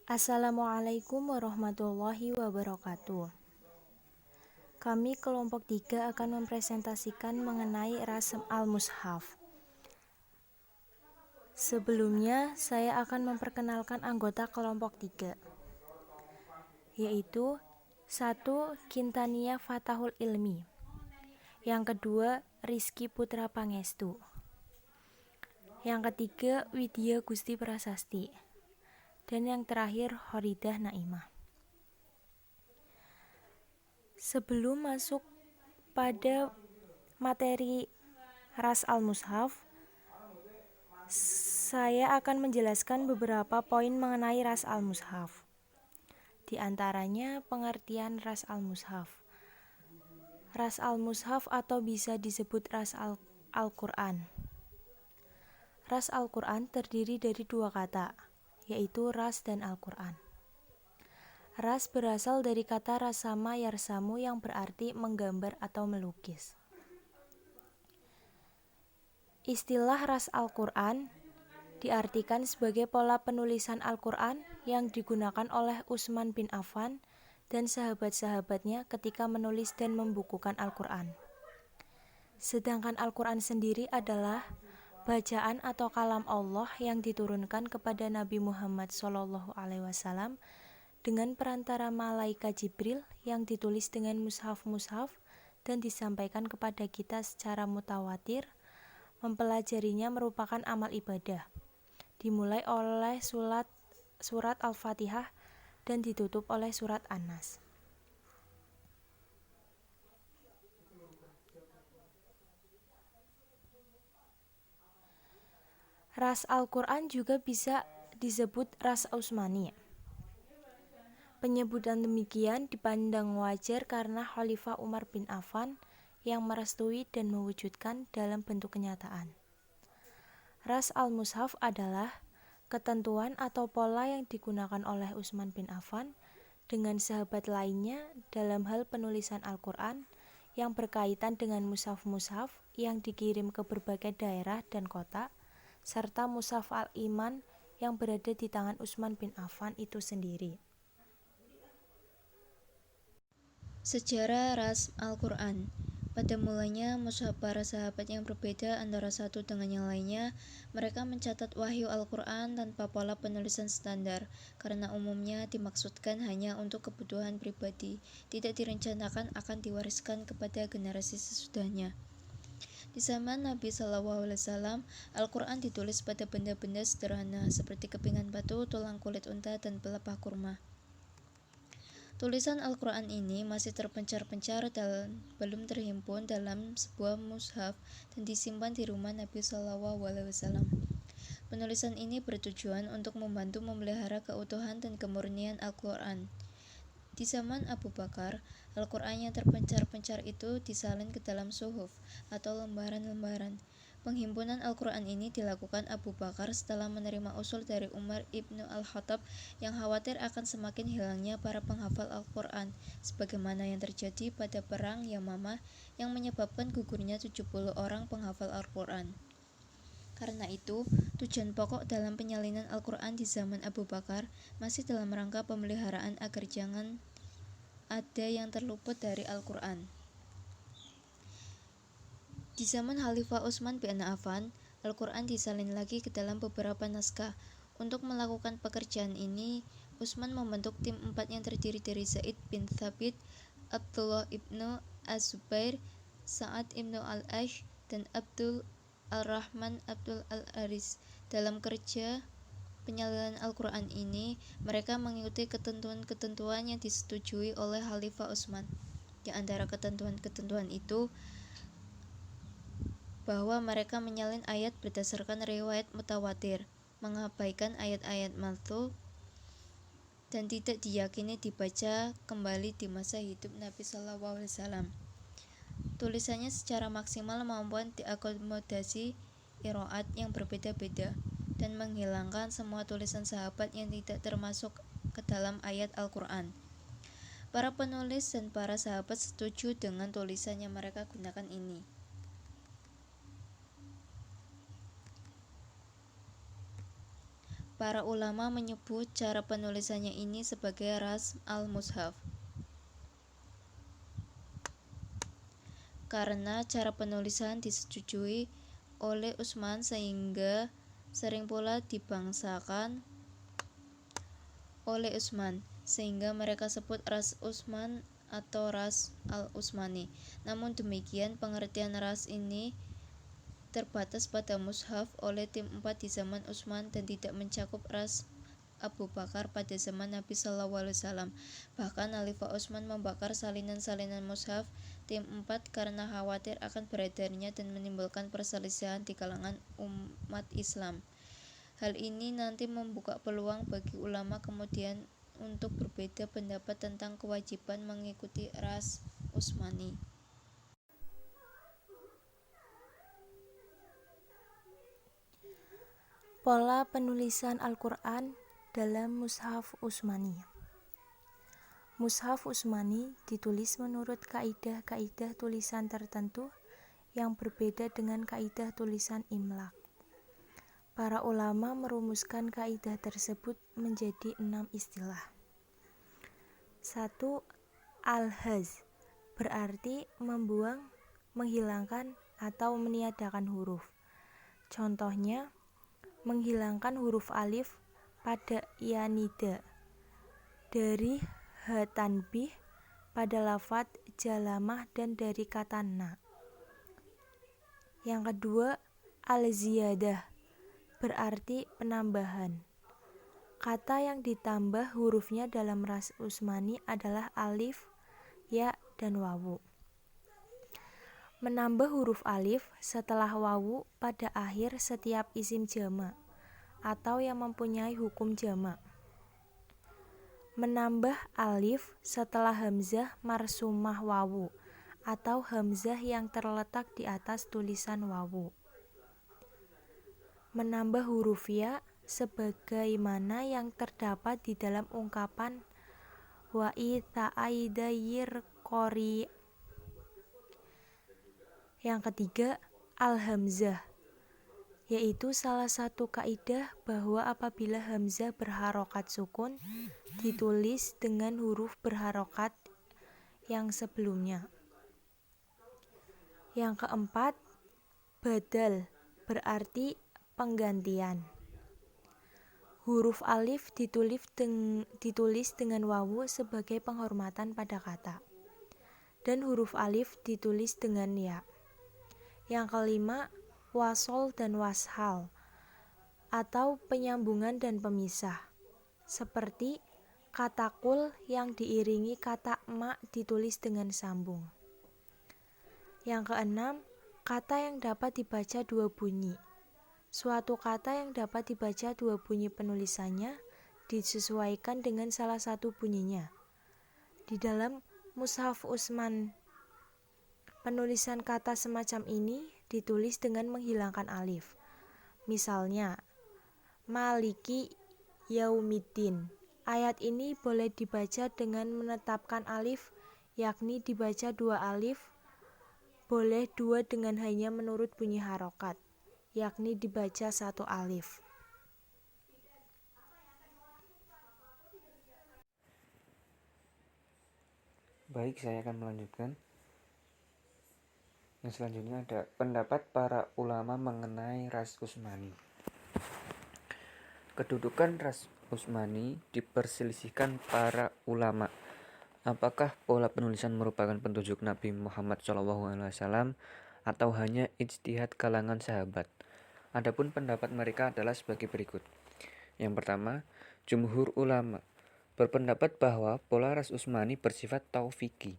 Assalamualaikum warahmatullahi wabarakatuh. Kami kelompok 3 akan mempresentasikan mengenai Rasm al-Mushaf. Sebelumnya, saya akan memperkenalkan anggota kelompok 3, yaitu 1. Kintania Fatahul Ilmi, yang kedua Rizky Putra Pangestu, yang ketiga Widya Gusti Prasasti, dan yang terakhir Horidah Naimah. Sebelum masuk pada materi Ras al-Mushaf, saya akan menjelaskan beberapa poin mengenai Ras al-Mushaf. Di antaranya pengertian Ras al-Mushaf. Ras al-Mushaf atau bisa disebut Ras Al-Quran. Ras Al-Quran terdiri dari dua kata, yaitu Ras dan Al-Quran. Ras berasal dari kata rasama yarsamu yang berarti menggambar atau melukis. Istilah Ras Al-Quran diartikan sebagai pola penulisan Al-Quran yang digunakan oleh Utsman bin Affan dan sahabat-sahabatnya ketika menulis dan membukukan Al-Quran. Sedangkan Al-Quran sendiri adalah bacaan atau kalam Allah yang diturunkan kepada Nabi Muhammad SAW dengan perantara malaikat Jibril yang ditulis dengan mushaf-mushaf dan disampaikan kepada kita secara mutawatir. Mempelajarinya merupakan amal ibadah, dimulai oleh surat Al-Fatihah dan ditutup oleh surat An-Nas. Ras Al-Quran juga bisa disebut Ras Utsmani. Penyebutan demikian dipandang wajar karena Khalifah Umar bin Affan yang merestui dan mewujudkan dalam bentuk kenyataan. Ras al-Mushaf adalah ketentuan atau pola yang digunakan oleh Utsman bin Affan dengan sahabat lainnya dalam hal penulisan Al-Quran yang berkaitan dengan mushaf-mushaf yang dikirim ke berbagai daerah dan kota, serta mushaf al-Iman yang berada di tangan Utsman bin Affan itu sendiri. Sejarah Ras Al-Quran. Pada mulanya, mushaf para sahabat yang berbeda antara satu dengan yang lainnya, mereka mencatat wahyu Al-Quran tanpa pola penulisan standar, karena umumnya dimaksudkan hanya untuk kebutuhan pribadi, tidak direncanakan akan diwariskan kepada generasi sesudahnya. Di zaman Nabi SAW, Al-Quran ditulis pada benda-benda sederhana seperti kepingan batu, tulang kulit unta, dan pelepah kurma. Tulisan Al-Quran ini masih terpencar-pencar dan belum terhimpun dalam sebuah mushaf dan disimpan di rumah Nabi SAW. Penulisan ini bertujuan untuk membantu memelihara keutuhan dan kemurnian Al-Quran. Di zaman Abu Bakar, Al-Quran yang terpencar-pencar itu disalin ke dalam suhuf atau lembaran-lembaran. Penghimpunan Al-Quran ini dilakukan Abu Bakar setelah menerima usul dari Umar ibnu Al-Khattab yang khawatir akan semakin hilangnya para penghafal Al-Quran, sebagaimana yang terjadi pada perang Yamamah yang menyebabkan gugurnya 70 orang penghafal Al-Quran. Karena itu, tujuan pokok dalam penyalinan Al-Quran di zaman Abu Bakar masih dalam rangka pemeliharaan agar jangan ada yang terluput dari Al-Quran. Di zaman Khalifah Utsman bin Affan, Al-Quran disalin lagi ke dalam beberapa naskah. Untuk melakukan pekerjaan ini, Utsman membentuk tim 4 yang terdiri dari Zaid bin Thabit, Abdullah ibnu Az-Zubair, Sa'ad ibnu Al-Ash, dan Abdul Al-Rahman Abdul Al-Aris. Dalam kerja penyalinan Al-Quran ini, mereka mengikuti ketentuan-ketentuan yang disetujui oleh Khalifah Utsman. Di antara ketentuan-ketentuan itu, bahwa mereka menyalin ayat berdasarkan riwayat mutawatir, mengabaikan ayat-ayat mardhu, dan tidak diyakini dibaca kembali di masa hidup Nabi SAW. Tulisannya secara maksimal mampu diakomodasi qiraat yang berbeda-beda dan menghilangkan semua tulisan sahabat yang tidak termasuk ke dalam ayat Al-Quran. Para penulis dan para sahabat setuju dengan tulisan yang mereka gunakan ini. Para ulama menyebut cara penulisannya ini sebagai rasm al-mushaf. Karena cara penulisan disetujui oleh Utsman sehingga sering pula dibangsakan oleh Utsman, sehingga mereka sebut ras Utsman atau ras al-Utsmani. Namun demikian, pengertian ras ini terbatas pada mushaf oleh tim 4 di zaman Utsman dan tidak mencakup ras Abu Bakar pada zaman Nabi SAW. Bahkan Khalifah Utsman membakar salinan-salinan mushaf tim 4 karena khawatir akan beredarnya dan menimbulkan perselisihan di kalangan umat Islam. Hal ini nanti membuka peluang bagi ulama kemudian untuk berbeda pendapat tentang kewajiban mengikuti ras Utsmani. Pola penulisan Al-Quran dalam Mushaf Utsmani. Mushaf Utsmani ditulis menurut kaidah-kaidah tulisan tertentu yang berbeda dengan kaidah tulisan imlak. Para ulama merumuskan kaidah tersebut menjadi 6 istilah. 1. Al-haz berarti membuang, menghilangkan, atau meniadakan huruf. Contohnya, menghilangkan huruf alif pada ya nida dari ha tanbih pada lafadz jalamah dan dari kata na. Yang kedua, al-ziyadah berarti penambahan. Kata yang ditambah hurufnya dalam ras Utsmani adalah alif, ya, dan wawu. Menambah huruf alif setelah wawu pada akhir setiap isim jamak atau yang mempunyai hukum jamak. Menambah alif setelah hamzah marsumah wawu atau hamzah yang terletak di atas tulisan wawu. Menambah huruf ya sebagaimana yang terdapat di dalam ungkapan wa itsa'aidayir qori. Yang ketiga, al-hamzah, yaitu salah satu kaidah bahwa apabila hamzah berharokat sukun ditulis dengan huruf berharokat yang sebelumnya. Yang keempat, badal berarti penggantian. Huruf alif ditulis dengan wawu sebagai penghormatan pada kata, dan huruf alif ditulis dengan ya. Yang kelima, wasol dan washal atau penyambungan dan pemisah, seperti kata kul yang diiringi kata ma ditulis dengan sambung. Yang keenam, kata yang dapat dibaca dua bunyi. Suatu kata yang dapat dibaca dua bunyi penulisannya disesuaikan dengan salah satu bunyinya. Di dalam Mushaf Utsman, penulisan kata semacam ini ditulis dengan menghilangkan alif. Misalnya, Maliki Yaumiddin. Ayat ini boleh dibaca dengan menetapkan alif, yakni dibaca dua alif, boleh dua dengan hanya menurut bunyi harokat, yakni dibaca satu alif. Baik, saya akan melanjutkan. Yang selanjutnya ada pendapat para ulama mengenai ras Utsmani. Kedudukan ras Utsmani diperselisihkan para ulama. Apakah pola penulisan merupakan petunjuk Nabi Muhammad SAW atau hanya ijtihad kalangan sahabat? Adapun pendapat mereka adalah sebagai berikut. Yang pertama, jumhur ulama berpendapat bahwa pola ras Utsmani bersifat taufiki,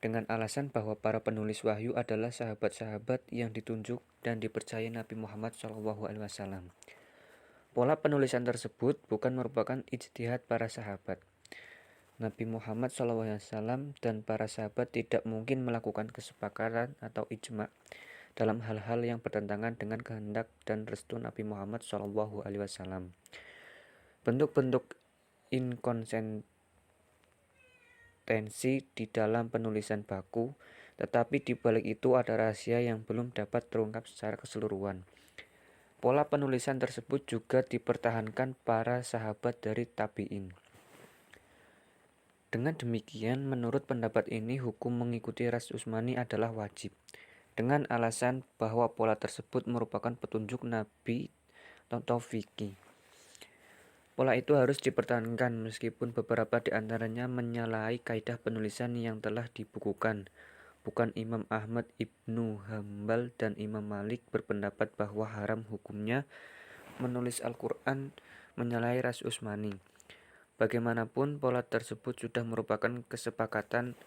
dengan alasan bahwa para penulis wahyu adalah sahabat-sahabat yang ditunjuk dan dipercaya Nabi Muhammad SAW. Pola penulisan tersebut bukan merupakan ijtihad para sahabat. Nabi Muhammad SAW dan para sahabat tidak mungkin melakukan kesepakatan atau ijma' dalam hal-hal yang bertentangan dengan kehendak dan restu Nabi Muhammad SAW. Bentuk-bentuk inkonsistensi di dalam penulisan baku, tetapi di balik itu ada rahasia yang belum dapat terungkap secara keseluruhan. Pola penulisan tersebut juga dipertahankan para sahabat dari tabi'in. Dengan demikian, menurut pendapat ini, hukum mengikuti ras Utsmani adalah wajib, dengan alasan bahwa pola tersebut merupakan petunjuk Nabi Taufiki. Pola itu harus dipertahankan meskipun beberapa di antaranya menyalahi kaidah penulisan yang telah dibukukan. Bukan Imam Ahmad Ibnu Hambal dan Imam Malik berpendapat bahwa haram hukumnya menulis Al-Quran menyalahi ras Utsmani. Bagaimanapun, pola tersebut sudah merupakan kesepakatan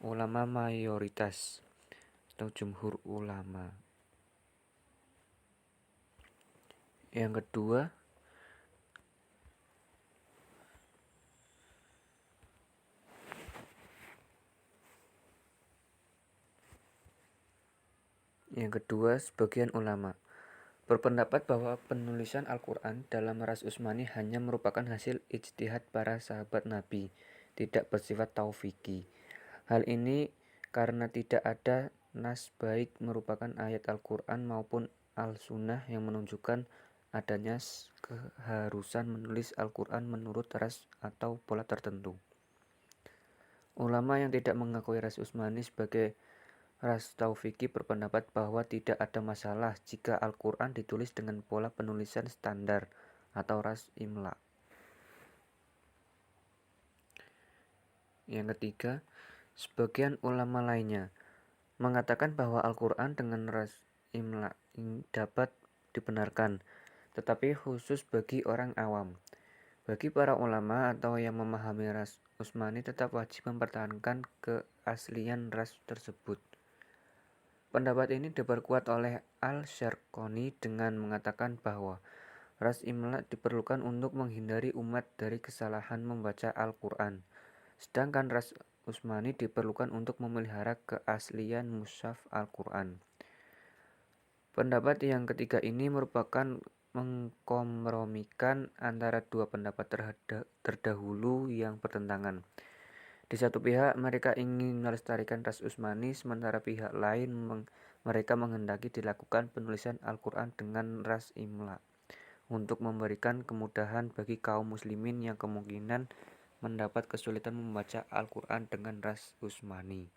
ulama mayoritas atau jumhur ulama. Yang kedua, sebagian ulama berpendapat bahwa penulisan Al-Quran dalam ras Utsmani hanya merupakan hasil ijtihad para sahabat Nabi, tidak bersifat taufiki. Hal ini karena tidak ada nas baik merupakan ayat Al-Quran maupun Al-Sunnah yang menunjukkan adanya keharusan menulis Al-Quran menurut ras atau pola tertentu. Ulama yang tidak mengakui ras Utsmani sebagai ras taufiki berpendapat bahwa tidak ada masalah jika Al-Quran ditulis dengan pola penulisan standar atau ras imla. Yang ketiga, sebagian ulama lainnya mengatakan bahwa Al-Quran dengan ras imla dapat dibenarkan, tetapi khusus bagi orang awam. Bagi para ulama atau yang memahami ras Utsmani tetap wajib mempertahankan keaslian ras tersebut. Pendapat ini diperkuat oleh Al-Syarqani dengan mengatakan bahwa ras imla diperlukan untuk menghindari umat dari kesalahan membaca Al-Quran, sedangkan ras Utsmani diperlukan untuk memelihara keaslian mushaf Al-Quran. Pendapat yang ketiga ini merupakan mengkompromikan antara dua pendapat terdahulu yang bertentangan. Di satu pihak mereka ingin melestarikan ras Utsmani, sementara pihak lain mereka menghendaki dilakukan penulisan Al-Quran dengan ras imla untuk memberikan kemudahan bagi kaum muslimin yang kemungkinan mendapat kesulitan membaca Al-Quran dengan ras Utsmani.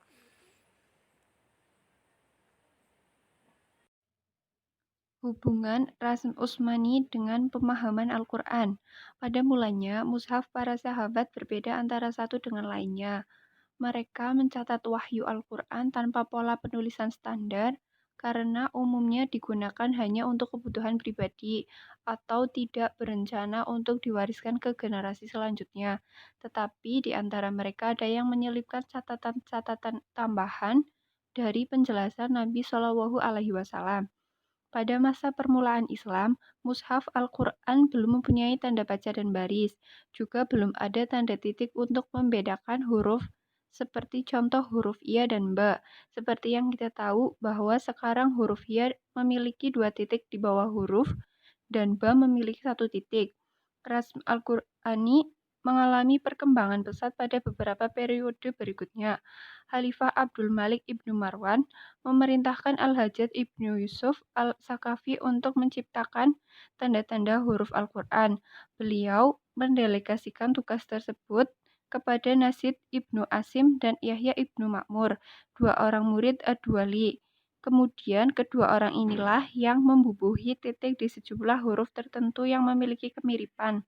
Hubungan ras Utsmani dengan pemahaman Al-Quran. Pada mulanya, mushaf para sahabat berbeda antara satu dengan lainnya. Mereka mencatat wahyu Al-Quran tanpa pola penulisan standar karena umumnya digunakan hanya untuk kebutuhan pribadi atau tidak berencana untuk diwariskan ke generasi selanjutnya. Tetapi di antara mereka ada yang menyelipkan catatan-catatan tambahan dari penjelasan Nabi Shallallahu Alaihi Wasallam. Pada masa permulaan Islam, mushaf Al-Quran belum mempunyai tanda baca dan baris, juga belum ada tanda titik untuk membedakan huruf seperti contoh huruf ya dan ba. Seperti yang kita tahu bahwa sekarang huruf ya memiliki 2 titik di bawah huruf dan ba memiliki 1 titik. Rasm Al-Qur'ani mengalami perkembangan pesat pada beberapa periode berikutnya. Khalifah Abdul Malik Ibnu Marwan memerintahkan Al-Hajjaj Ibnu Yusuf Al-Sakafi untuk menciptakan tanda-tanda huruf Al-Quran. Beliau mendelegasikan tugas tersebut kepada Nasid Ibnu Asim dan Yahya Ibnu Ma'mur, 2 orang murid Ad-Duwali. Kemudian kedua orang inilah yang membubuhi titik di sejumlah huruf tertentu yang memiliki kemiripan.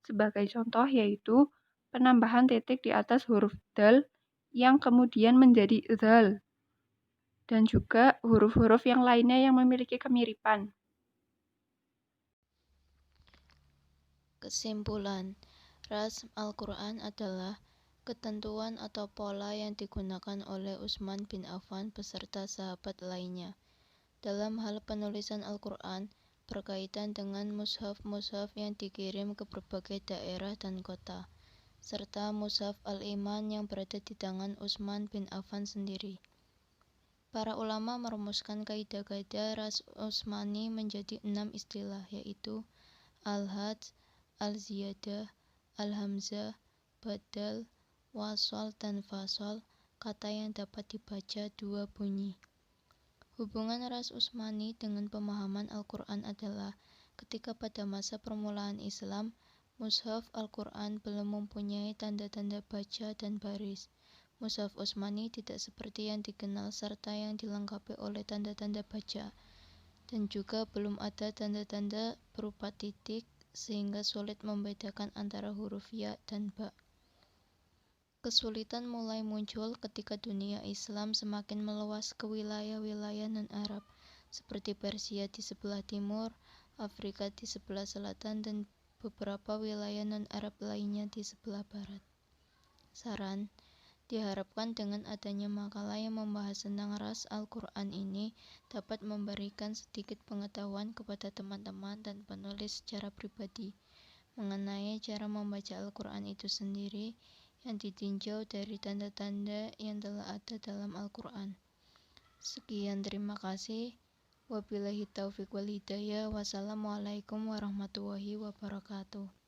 Sebagai contoh yaitu penambahan titik di atas huruf dal yang kemudian menjadi zal, dan juga huruf-huruf yang lainnya yang memiliki kemiripan. Kesimpulan, rasm Al-Quran adalah ketentuan atau pola yang digunakan oleh Utsman bin Affan beserta sahabat lainnya dalam hal penulisan Al-Quran berkaitan dengan mushaf-mushaf yang dikirim ke berbagai daerah dan kota, serta mushaf Al-Iman yang berada di tangan Utsman bin Affan sendiri. Para ulama merumuskan kaidah-kaidah ras Utsmani menjadi 6 istilah, yaitu al-hadz, al-ziyadah, al-hamzah, badal, wasol, dan fasol, kata yang dapat dibaca 2 bunyi. Hubungan ras Utsmani dengan pemahaman Al-Quran adalah ketika pada masa permulaan Islam, mushaf Al-Quran belum mempunyai tanda-tanda baca dan baris. Mushaf Utsmani tidak seperti yang dikenal serta yang dilengkapi oleh tanda-tanda baca, dan juga belum ada tanda-tanda berupa titik sehingga sulit membedakan antara huruf ya dan ba. Kesulitan mulai muncul ketika dunia Islam semakin meluas ke wilayah-wilayah non-Arab, seperti Persia di sebelah timur, Afrika di sebelah selatan, dan beberapa wilayah non-Arab lainnya di sebelah barat. Saran, diharapkan dengan adanya makalah yang membahas tentang ras Al-Quran ini dapat memberikan sedikit pengetahuan kepada teman-teman dan penulis secara pribadi mengenai cara membaca Al-Quran itu sendiri yang ditinjau dari tanda-tanda yang telah ada dalam Al-Quran. Sekian, terima kasih. Wabillahi taufiq wal hidayah. Wassalamualaikum warahmatullahi wabarakatuh.